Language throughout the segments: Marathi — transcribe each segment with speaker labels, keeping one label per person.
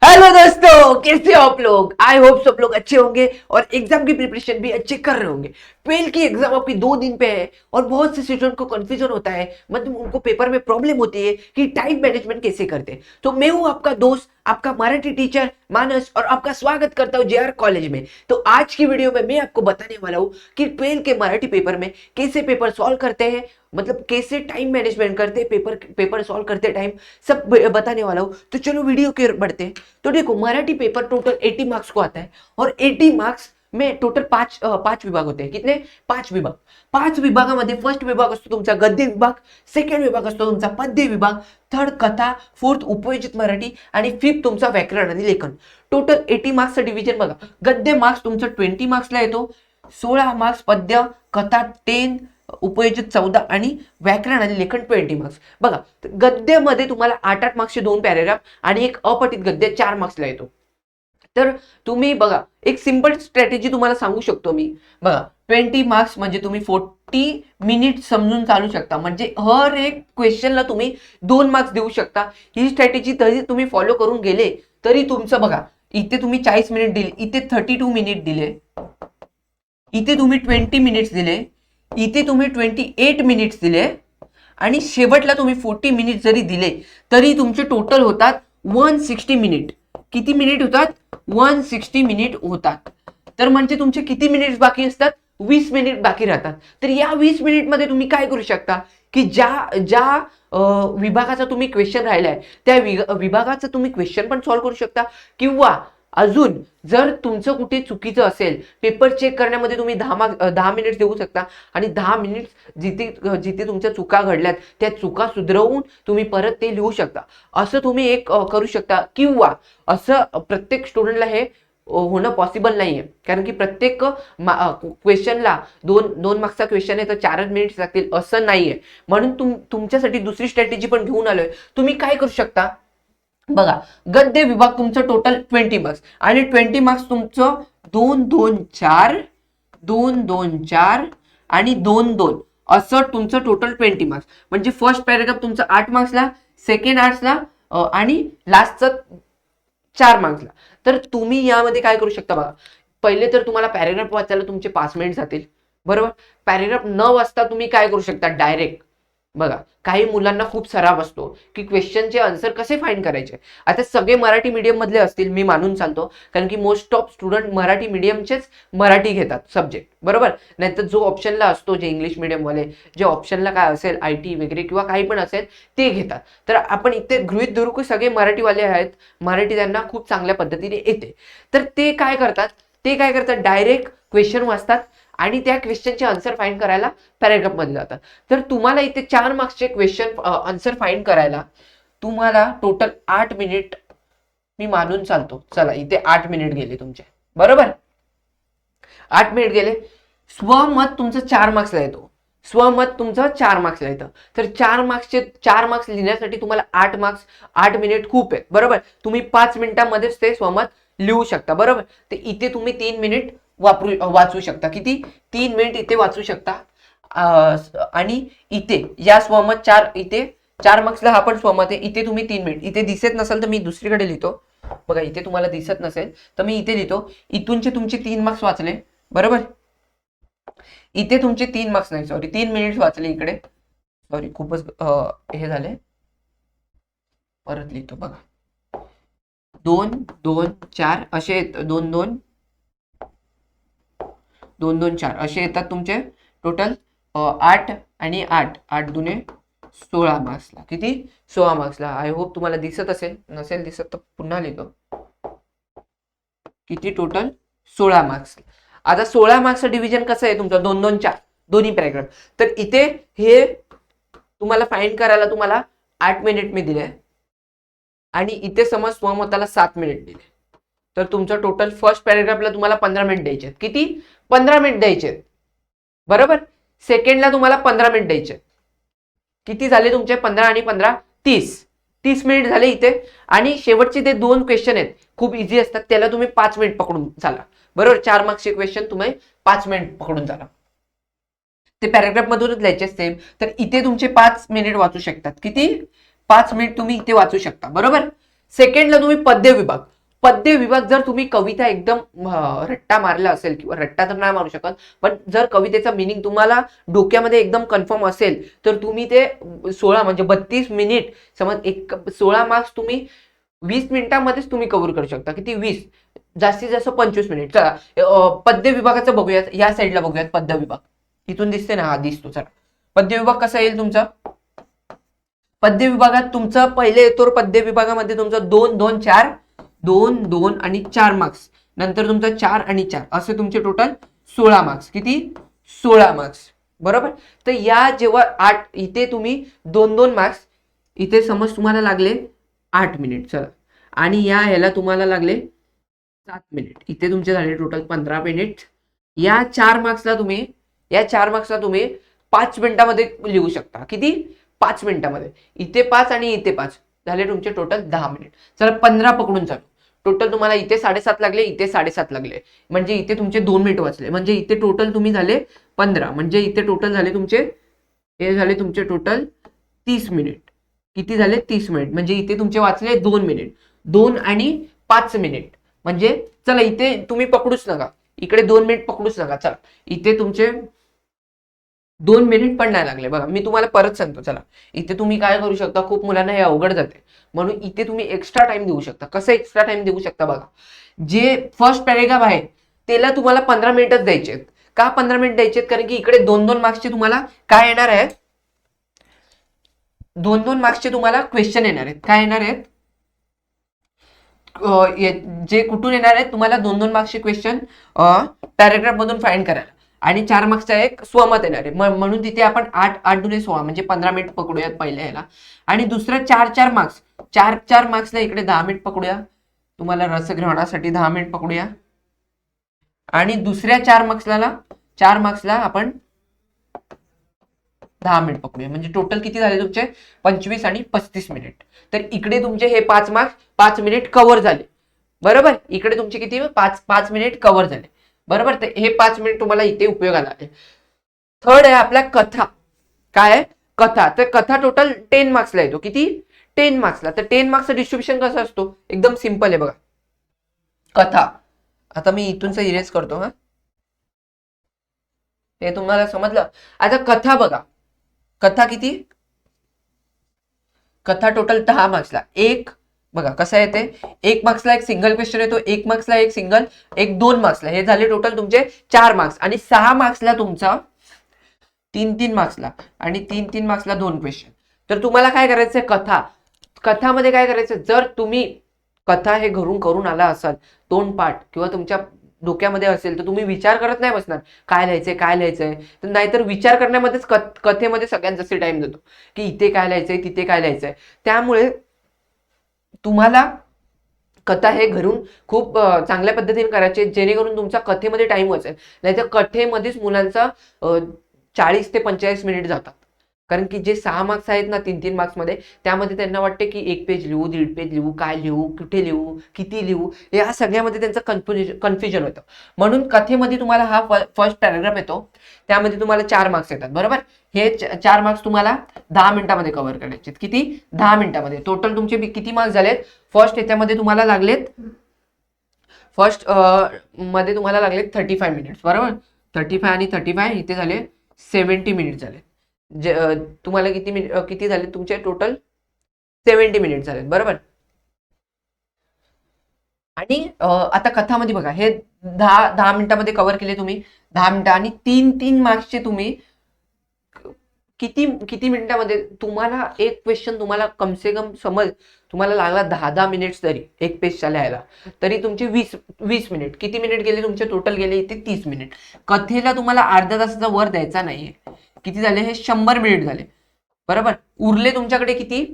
Speaker 1: हेलो दोस्तों, कैसे हो आप लोग। आई होप सब लोग अच्छे होंगे और एग्जाम की प्रिपरेशन भी अच्छे कर रहे होंगे। 12 की एग्जाम आपकी 2 दिन पे है और बहुत से स्टूडेंट को कंफ्यूजन होता है, मतलब उनको पेपर में प्रॉब्लम होती है कि टाइम मैनेजमेंट कैसे करते हैं। तो मैं हूं आपका दोस्त, आपका मराठी टीचर मानस, और आपका स्वागत करता हूं जेआर कॉलेज में। तो आज की वीडियो में मैं आपको बताने वाला हूं कि 12 के मराठी पेपर में कैसे पेपर सॉल्व करते हैं, मतलब कैसे टाइम मैनेजमेंट करते हैं, पेपर सॉल्व करते टाइम सब बताने वाला हूं। तो चलो वीडियो के बढ़ते हैं। तो देखो, मराठी पेपर टोटल 80 मार्क्स को आता है और 80 मार्क्स में टोटल पाच विभाग होते हैं। कितने? 5 विभाग। 5 विभागामध्ये फर्स्ट विभाग असतो तुमचा गद्य विभाग, सेकंड विभाग असतो तुमचा पद्य विभाग, थर्ड कथा, फोर्थ उपयोजित मराठी आणि फिफ्थ तुमचा व्याकरण आणि लेखन। टोटल 80 मार्क्सचं डिव्हिजन बघा। गद्य मार्क्स तुमचं 20 मार्क्सला येतो, 16 मार्क्स पद्य, कथा 10, उपयोजित 14 आणि व्याकरण आणि लेखन 20 मार्क्स। बघा, गद्यामध्ये तुम्हाला 8-8 मार्क्सचे 2 पॅरेग्राफ आणि एक अपठित गद्य 4 मार्क्सला येतो। तर तुम्ही बघा, एक सिंपल स्ट्रॅटेजी तुम्हाला सांगू शकतो मी। बघा, 20 मार्क्स म्हणजे तुम्ही 40 मिनिट समजून चालू शकता, म्हणजे हर एक क्वेश्चनला तुम्ही 2 मार्क्स देऊ शकता। ही स्ट्रॅटेजी तरी तुम्ही फॉलो करून गेले तरी तुमचं बघा, इथे तुम्ही 40 मिनिट दिले, इथे 32 मिनिट दिले, इथे तुम्ही 20 मिनिट्स दिले, इथे तुम्ही 28 मिनिट्स दिले आणि शेवटला तुम्ही 40 मिनिट जरी दिले तरी तुमचे टोटल होतात 160 मिनिट। किती मिनिट होतात? 160 मिनिट होतात। तर म्हणजे तुमचे किती मिनिट्स बाकी असतात? 20 मिनिट बाकी राहतात। तर या 20 मिनिट मध्ये तुम्ही काय करू शकता की ज्या ज्या विभागाचा तुम्ही क्वेश्चन राहिलाय त्या विभागाचा तुम्ही क्वेश्चन पण सॉल्व्ह करू शकता, किंवा अजून जर तुमचं कुठे चुकीचं असेल, पेपर चेक करण्यामध्ये तुम्ही 10 मिनिट देऊ शकता आणि 10 मिनिट जिथे जिथे तुमच्या चुका घडल्यात त्या चुका सुधारवून तुम्ही परत ते लिहू शकता। असं तुम्ही एक करू शकता, किंवा असं प्रत्येक स्टुडंटला हे होणं पॉसिबल नाहीये, कारण की प्रत्येक क्वेश्चनला दोन मार्क्सचा क्वेश्चन आहे तर 4 मिनिट्स लागतील असं नाहीये। म्हणून तुमच्यासाठी दुसरी स्ट्रॅटेजी पण घेऊन आलोय। तुम्ही काय करू शकता बघा, गद्य विभाग तुमचं टोटल 20 मार्क्स आणि 20 मार्क्स तुमचं 2-2-4, 2-2-4 आणि 2-2 असं तुमचं टोटल 20 मार्क्स। म्हणजे फर्स्ट पॅरेग्राफ तुमचं 8 मार्क्सला, सेकंड 8ला आणि लास्टचं 4 मार्क्सला। तर तुम्ही यामध्ये काय करू शकता बघा, पहिले तर तुम्हाला पॅरेग्राफ वाचायला तुमचे 5 मिनिट जातील, बरोबर। पॅरेग्राफ न वाचता तुम्ही काय करू शकता, डायरेक्ट बघा, काही मुलांना खूप सराव असतो की क्वेश्चनचे आन्सर कसे फाइंड करायचे। आता सगळे मराठी मीडियम मधले असतील मी मानून चालतो, कारण की मोस्ट ऑफ स्टुडंट मराठी मीडियमचेच मराठी घेतात सब्जेक्ट, बरोबर। नाहीतर जो ऑप्शनला असतो, जे इंग्लिश मीडियम वाले, जे ऑप्शनला काय असेल आयटी वगैरे किंवा काही पण असेल ते घेतात। तर आपण इथे गृहीत धरू की सगळे मराठीवाले आहेत, मराठी त्यांना खूप चांगल्या पद्धतीने येते। तर ते काय करतात डायरेक्ट क्वेश्चन वाचतात आणि त्या क्वेश्चनचे आन्सर फाइंड करायला पॅरेग्राफ मध्ये जातात। तर तुम्हाला इथे 4 मार्क्सचे क्वेश्चन आन्सर फाइंड करायला तुम्हाला टोटल 8 मिनिट मी मानून चालतो। चला, इथे 8 मिनिट गेले तुमचे, बरोबर। 8 मिनिट गेले। स्वमत तुमचं 4 मार्क्सला येतो, स्वमत तुमचं 4 मार्क्सला येतं। तर 4 मार्क्स लिहिण्यासाठी तुम्हाला 8 मिनिट खूप आहेत, बरोबर। तुम्ही 5 मिनिटांमध्येच ते स्वमत लिहू शकता, बरोबर। तर इथे तुम्ही 3 मिनिट वाचू शकता। किती? 3 मिनिट इथे वाचू शकता। आणि इथे या स्वमत 4 मार्क्सला हा पण स्वमत आहे, इथे तुम्ही 3 मिनिट, इथे दिसत नसेल तर मी दुसरीकडे लिहितो बघा, इथे तुम्हाला दिसत नसेल तर मी इथे लिहितो, इथूनचे तुमचे 3 मार्क्स वाचले, बरोबर। इथे तुमचे 3 मार्क्स नाही, सॉरी 3 मिनिट्स वाचले इकडे, सॉरी खूपच हे झाले, परत लिहितो बघा। 2-2-4 असे 2-2-4 असे येतात तुमचे टोटल 8 आणि 8 दुने 16 मार्क्सला। किती? 16 मार्क्सला। आय होप तुम्हाला दिसत असेल, नसेल दिसत तर पुन्हा लिहितो। किती? Total 16 marks. आता 16 मार्क्सचं डिव्हिजन कसं आहे तुमचं? 2-2-4 दोन्ही पॅरेग्राफ। तर इथे हे तुम्हाला फाइंड करायला तुम्हाला 8 मिनिट मी दिले आणि इथे समज स्वमताला 7 मिनिट दिले, तर तुमचं टोटल फर्स्ट पॅरेग्राफला तुम्हाला 15 मिनिट द्यायचे। किती? 15 मिनिट द्यायचे, बरोबर। सेकंडला तुम्हाला 15 मिनिट द्यायचे। किती झाले तुमचे? 15 आणि 15 30 मिनिट झाले इथे। आणि शेवटचे ते 2 क्वेश्चन आहेत, खूप इझी असतात, त्याला तुम्ही 5 मिनिट पकडून चाला, बरोबर। 4 मार्क्सचे क्वेश्चन तुम्ही 5 मिनिट पकडून चाला, ते पॅरेग्राफ मधूनच लिहायचे सेम। तर इथे तुमचे 5 मिनिट वाचू शकतात। किती? 5 मिनिट तुम्ही इथे वाचू शकता, बरोबर। सेकंडला तुम्ही पद्य विभाग. पद्य विभाग जर तुम्ही कविता एकदम रट्टा मारला असेल, किंवा रट्टा तर नाही मारू शकत, पण जर कवितेचा मिनिंग तुम्हाला डोक्यामध्ये एकदम कन्फर्म असेल, तर तुम्ही ते 16 म्हणजे 32 मिनिट, समज 16 मार्क्स तुम्ही 20 मिनिटांमध्येच तुम्ही कव्हर करू शकता. किती? 20, जास्तीत जास्त 25 मिनिट. चला पद्य विभागाचं बघूयात. या साईडला बघूयात पद्य विभाग. इथून दिसते ना? हा दिसतो. चला पद्य विभाग कसा येईल तुमचा? पद्य विभागात तुमचं पहिले येतो पद्य विभागामध्ये तुमचं 2 2 4 2 2 आणि 4 मार्क्स, नंतर तुमचं 4 आणि 4 असे तुमचे टोटल 16 मार्क्स. किती? 16 मार्क्स. बरोबर. तर या जेव्हा 8 इथे तुम्ही 2 2 मार्क्स, इथे समज तुम्हाला लागले 8 मिनिट. चला, आणि या ह्याला तुम्हाला लागले 7 मिनिट. इथे तुमचे झाले टोटल 15 मिनिट. या 4 मार्क्सला तुम्ही 5 मिनिटामध्ये लिहू शकता. किती? 5 मिनिटामध्ये. इथे 5 आणि इथे 5 झाले तुमचे टोटल 10 मिनिट. चला 15 पकडून चालू. टोटल तुम्हाला इथे 7.5 लागले, इथे 7.5 लागले, म्हणजे इथे तुमचे 2 मिनिट वाचले. म्हणजे इथे टोटल तुम्ही झाले 15, म्हणजे इथे टोटल झाले तुमचे टोटल 30 मिनिट. किती झाले? 30 मिनिट. म्हणजे इथे तुमचे वाचले 2 मिनिट. 2 आणि 5 मिनिट. म्हणजे चला इथे तुम्ही पकडूच नका, इकडे 2 मिनिट पकडूच नका. चला इथे तुमचे 2 मिनिट पण नाही लागले. बघा मी तुम्हाला परत सांगतो. चला इथे तुम्ही काय करू शकता, खूप मुलांना हे अवघड जाते, म्हणून इथे तुम्ही एक्स्ट्रा टाइम देऊ शकता. कसं एक्स्ट्रा टाइम देऊ शकता? बघा, जे फर्स्ट पॅरेग्राफ आहे त्याला तुम्हाला 15 मिनिटच द्यायचे आहेत. का 15 मिनिट द्यायचे आहेत? कारण की इकडे 2 2 मार्क्सचे तुम्हाला काय येणार आहे? 2 2 मार्क्सचे तुम्हाला क्वेश्चन येणार आहेत. काय येणार आहेत? जे कुठून येणार आहेत तुम्हाला 2 2 मार्क्सचे क्वेश्चन पॅरेग्राफ मधून फाइंड करायला, आणि 4 मार्क्सचा एक स्वमत येणार आहे. म्हणून तिथे आपण 8 8 दुने 16 म्हणजे 15 मिनिट पकडूयात पहिल्या ह्याला. आणि दुसरं 4 मार्क्स, 4 मार्क्सला इकडे 10 मिनिट पकडूया. तुम्हाला रसग्रहणासाठी 10 मिनिट पकडूया. आणि दुसऱ्या 4 मार्क्सला आपण 10 मिनिट पकडूया. म्हणजे टोटल किती झाले तुमचे? 25 आणि 35 मिनिट. तर इकडे तुमचे हे 5 मार्क्स 5 मिनिट कव्हर झाले. बरोबर. इकडे तुमचे किती? 5 मिनिट कव्हर झाले. बरोबर. तर हे 5 मिनिट तुम्हाला इथे उपयोगाला आले. थर्ड आहे आपल्या कथा. काय आहे? कथा. तर कथा टोटल 10 मार्क्सला येतो. किती? 10 मार्क्सला. तर 10 मार्क्सचं डिस्ट्रीब्युशन कसं असतो? एकदम सिंपल आहे बघा. कथा, आता मी इथूनच इरेज करतो. हा, हे तुम्हाला समजलं. आता कथा बघा. कथा किती? कथा टोटल 10 मार्क्सला. एक बघा कसं येते, 1 मार्क्सला एक सिंगल क्वेश्चन येतो, 1 मार्क्सला एक सिंगल, एक 2 मार्क्सला. हे झाले टोटल तुमचे 4 मार्क्स. आणि 6 मार्क्सला तुमचा 3 मार्क्सला, आणि 3 मार्क्सला 2 क्वेश्चन. तर तुम्हाला काय करायचंय? कथामध्ये काय करायचं? जर तुम्ही कथा हे घरून करून आला असाल, तोंडपाठ किंवा तुमच्या डोक्यामध्ये असेल, तर तुम्ही विचार करत नाही बसणार काय लिहायचंय. तर नाहीतर विचार करण्यामध्येच कथेमध्ये सगळ्यात जास्त टाइम जातो, की इथे काय लिहायचंय, तिथे काय लिहायचंय. त्यामुळे तुम्हाला कथा हे घरून खूप चांगल्या पद्धतीने करायचे, जेणेकरून तुमचा कथेमध्ये टाइम वाचेल. नाहीतर कथेमध्येच मुलांचा 40 ते 45 मिनिट जातात. कारण की जे 6 मार्क्स आहेत ना 3 मार्क्समध्ये, त्यामध्ये त्यांना वाटते की 1 पेज लिहू, 1.5 पेज लिहू, काय लिहू, कुठे लिहू, किती लिहू, या सगळ्यामध्ये त्यांचं कन्फ्युजन होतं. म्हणून कथेमध्ये तुम्हाला हा फर्स्ट पॅराग्राफ येतो, त्यामध्ये तुम्हाला 4 मार्क्स येतात. बरोबर. हे 4 मार्क्स तुम्हाला 10 मिनिटामध्ये कव्हर करायचे. किती? 10 मिनिटामध्ये. टोटल तुमचे किती मार्क्स झालेत? फर्स्ट याच्यामध्ये तुम्हाला लागलेत, फर्स्ट मध्ये तुम्हाला लागलेत 35 मिनिट्स. बरोबर. 35 आणि 35 इथे झाले 70 मिनिट झाले. तुम्हाला किती झाले तुमचे? टोटल 70 मिनिट झाले. बरोबर. आणि आता कथामध्ये बघा, हे 10 मिनिटामध्ये कव्हर केले तुम्ही 10 मिनिटं. आणि 3 मार्क्सचे तुम्ही किती मिनिटामध्ये? तुम्हाला एक क्वेश्चन तुम्हाला कमसे कम समज तुम्हाला लागला 10 मिनिट्स तरी एक पेजच्या लिहायला, तरी तुमचे 20 मिनिट. किती मिनिट गेले तुमचे? टोटल गेले इथे 30 मिनिट. कथेला तुम्हाला अर्धा तासाचा वर द्यायचा नाहीये. किती झाले? हे 100 मिनिट झाले. बरोबर. उरले तुमच्याकडे किती?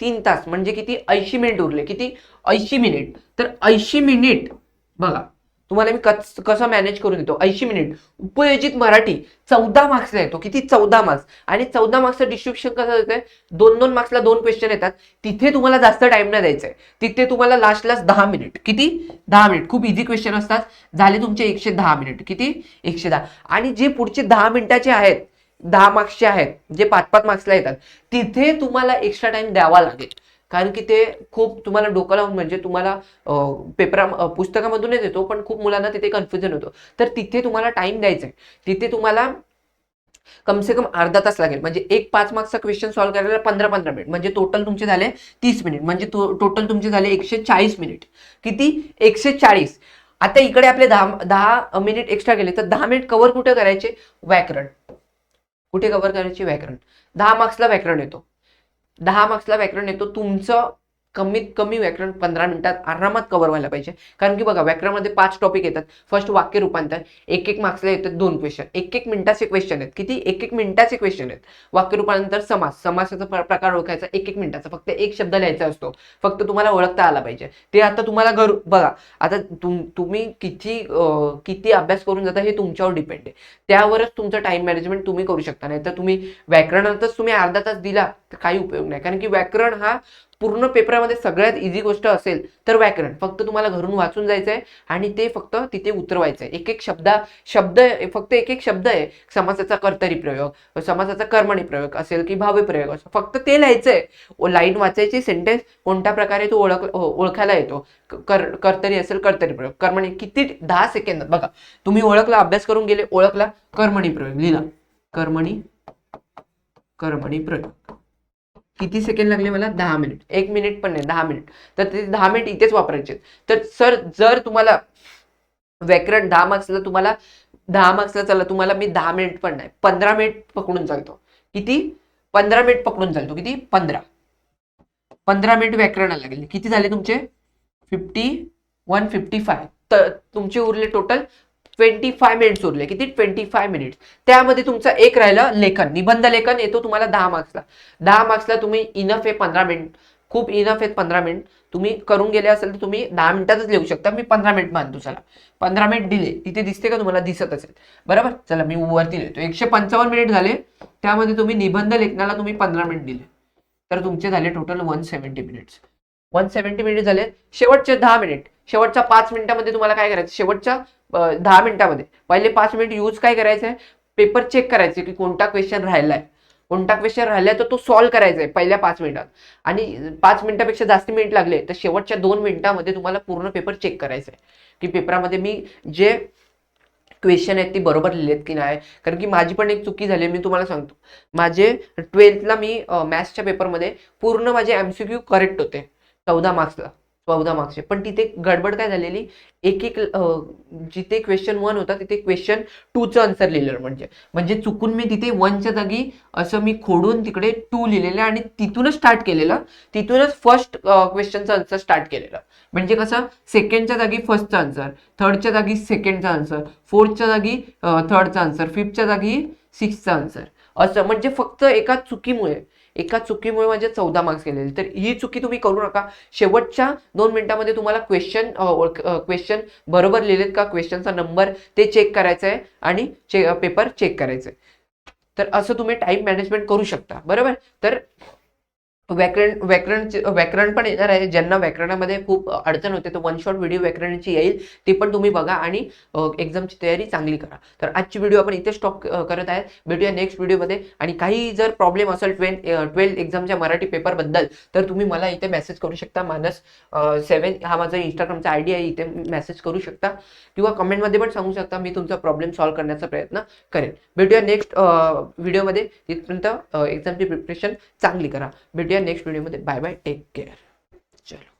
Speaker 1: 3 तास. म्हणजे किती? 80 मिनिट उरले. किती? 80 मिनिट. तर 80 मिनिट बघा तुम्हाला मी कसं मॅनेज करून देतो. 80 मिनिट उपयोजित मराठी 14 मार्क्सला येतो. किती? 14 मार्क्स. आणि 14 मार्क्सचं डिस्ट्रीब्युशन कसं येतंय? 2 मार्क्सला 2 क्वेश्चन येतात. तिथे तुम्हाला जास्त टाइम नाही द्यायचा आहे. तिथे तुम्हाला लास्टला 10 मिनिट. किती? 10 मिनिट. खूप इझी क्वेश्चन असतात. झाले तुमचे 110 मिनिट. किती? 110. आणि जे पुढचे 10 मिनिटाचे आहेत, 10 मार्क्सचे आहेत, जे 5 मार्क्सला येतात, तिथे तुम्हाला एक्स्ट्रा टाइम द्यावा लागेल. कारण की ते खूप तुम्हाला डोकं लावून म्हणजे तुम्हाला पुस्तकामधूनच येतो, पण खूप मुलांना तिथे कन्फ्युजन होतो. तर तिथे तुम्हाला टाइम द्यायचा आहे. तिथे तुम्हाला कम से कम अर्धा तास लागेल. म्हणजे एक 5 मार्क्सचा क्वेश्चन सॉल्व्ह करायला 15-15 मिनिट, म्हणजे टोटल तुमचे झाले 30 मिनिट, म्हणजे टोटल तुमचे झाले 140 मिनिट. किती? 140. आता इकडे आपले 10 मिनिट एक्स्ट्रा गेले, तर 10 मिनिट कव्हर कुठे करायचे? व्याकरण. कुठे कव्हर करायचे? व्याकरण. 10 मार्क्सला व्याकरण येतो. 10 मार्क्सला व्याकरण येतो. तुमचं कमीत कमी व्याकरण 15 मिनिटात आरामात कव्हर व्हायला पाहिजे. कारण की बघा, व्याकरणामध्ये 5 टॉपिक येतात. फर्स्ट वाक्य रूपांतर, एक मार्क्सला येतात 2 क्वेश्चन, एक मिनिटाचे क्वेश्चन आहेत. किती? एक मिनिटाचे क्वेश्चन आहेत. वाक्य रूपांतर, समासाचा प्रकार ओळखायचा, एक मिनिटाचा. फक्त एक शब्द लिहायचा असतो. फक्त तुम्हाला ओळखता आला पाहिजे. ते आता तुम्हाला बघा, आता तुम्ही किती अभ्यास करून जाता हे तुमच्यावर डिपेंड आहे. त्यावरच तुमचं टाइम मॅनेजमेंट तुम्ही करू शकता. नाही तर तुम्ही व्याकरणातच तुम्ही अर्धा तास दिला तर काही उपयोग नाही. कारण की व्याकरण हा पूर्ण पेपरामध्ये सगळ्यात इझी गोष्ट असेल तर व्याकरण. फक्त तुम्हाला घरून वाचून जायचं आहे आणि ते फक्त तिथे उतरवायचं आहे. एक शब्द फक्त एक शब्द आहे. समासाचा कर्तरी प्रयोग, समासाचा कर्मणी प्रयोग असेल की भावी प्रयोग असेल, फक्त ते लिहायचंय. लाईन वाचायची, सेंटेन्स कोणत्या प्रकारे तो ओळखायला येतो. कर्तरी असेल कर्तरी प्रयोग, कर्मणी किती 10 सेकंदात. बघा, तुम्ही ओळखला, अभ्यास करून गेले, ओळखला, कर्मणी प्रयोग लिहिला, कर्मणी प्रयोग. किती सेकंड लागले मला? 10 मिनिट. 1 मिनिट पण नाही, 10 मिनिट. तर ते 10 मिनिट इथेच वापरायचे. तर सर, जर तुम्हाला व्याकरण 10 मार्क्सला चला, तुम्हाला मी 10 मिनिट पण नाही, 15 मिनिट पकडून चालतो. किती? 15 मिनिट पकडून चालतो. किती? 15 मिनिट व्याकरणाला लागले. किती झाले तुमचे? 55. तर तुमचे उरले टोटल 25 मिनिट्स उरले. किती? 25 मिनिट्स. त्यामध्ये तुमचा एक राहिला लेखन, निबंध लेखन येतो तुम्हाला 10 मार्क्सला. 10 मार्क्सला तुम्ही इनफ आहे 15 मिनिट, खूप इनफ आहेत 15 मिनिट. तुम्ही करून गेले असेल तर तुम्ही 10 मिनिटातच लिहू शकता. मी 15 मिनिट मानतो. चला, 15 मिनिट दिले. इथे दिसते का तुम्हाला? दिसत असेल, बरोबर. चला, मी वरती लिहितो. 155 मिनिट झाले. त्यामध्ये तुम्ही निबंध लेखनाला तुम्ही 15 मिनिट दिले, तर तुमचे झाले टोटल 170 मिनिट्स. 170 मिनिट झाले. शेवटचे 10 मिनिट, शेवटच्या 5 मिनिटामध्ये तुम्हाला काय करायचं? शेवटच्या 10 मिनिटामध्ये पहिले 5 मिनिट यूज काय करायचं आहे? पेपर चेक करायचे की कोणता क्वेश्चन राहिलाय. कोणता क्वेश्चन राहिलाय तर तो सॉल्व्ह करायचा आहे पहिल्या 5 मिनिटात. आणि 5 मिनिटापेक्षा जास्त मिनिट लागले तर शेवटच्या 2 मिनिटामध्ये तुम्हाला पूर्ण पेपर चेक करायचा आहे की पेपरामध्ये मी जे क्वेश्चन आहेत ती बरोबर लिहिलेत की नाही. कारण की माझी पण एक चुकी झाली, मी तुम्हाला सांगतो. माझे 12thला मी मॅथ्सच्या पेपरमध्ये पूर्ण माझे MCQ करेक्ट होते 14 मार्क्सचे. पण तिथे गडबड काय झालेली, जिथे क्वेश्चन 1 होता तिथे क्वेश्चन 2चं आन्सर लिहिलेलं. म्हणजे चुकून मी तिथे 1च्या जागी असं मी खोडून तिकडे 2 लिहिलेलं आणि तिथूनच स्टार्ट केलेलं. तिथूनच फर्स्ट क्वेश्चनचं आन्सर स्टार्ट केलेलं. म्हणजे कसं, सेकंडच्या जागी फर्स्टचा आन्सर, थर्डच्या जागी सेकंडचा आन्सर, फोर्थच्या जागी थर्डचा आन्सर, फिफ्थच्या जागी सिक्सचा आन्सर. असं म्हणजे फक्त एका चुकीमुळे माझे 14 मार्क्स गेलेले. तर ही चुकी तुम्ही करू नका. शेवटच्या 2 मिनिटामध्ये तुम्हाला क्वेश्चन बरोबर लिहिलेत का, क्वेश्चनचा नंबर ते चेक करायचा आहे आणि पेपर चेक करायचं आहे. तर असं तुम्ही टाइम मॅनेजमेंट करू शकता, बरोबर. तर व्याकरण पण येणार आहे. ज्यांना व्याकरणामध्ये खूप अडचण होते तर 1 शॉट व्हिडिओ व्याकरणाची येईल, ती पण तुम्ही बघा आणि एक्झामची तयारी चांगली करा. तर आजची व्हिडिओ आपण इथे स्टॉप करत आहे. भेटूया नेक्स्ट व्हिडिओमध्ये. आणि काही जर प्रॉब्लेम असेल 12 एक्झामच्या मराठी पेपरबद्दल तर तुम्ही मला इथे मेसेज करू शकता. -7 हा माझा इंस्टाग्रामचा ID आहे, इथे मेसेज करू शकता किंवा कमेंटमध्ये पण सांगू शकता. मी तुमचा प्रॉब्लेम सॉल्व्ह करण्याचा प्रयत्न करेन. भेटूया नेक्स्ट व्हिडिओमध्ये. तिथपर्यंत एक्झामची प्रिपरेशन चांगली करा. भेटूया नेक्स्ट व्हिडिओमध्ये. Bye bye, take care. चलो.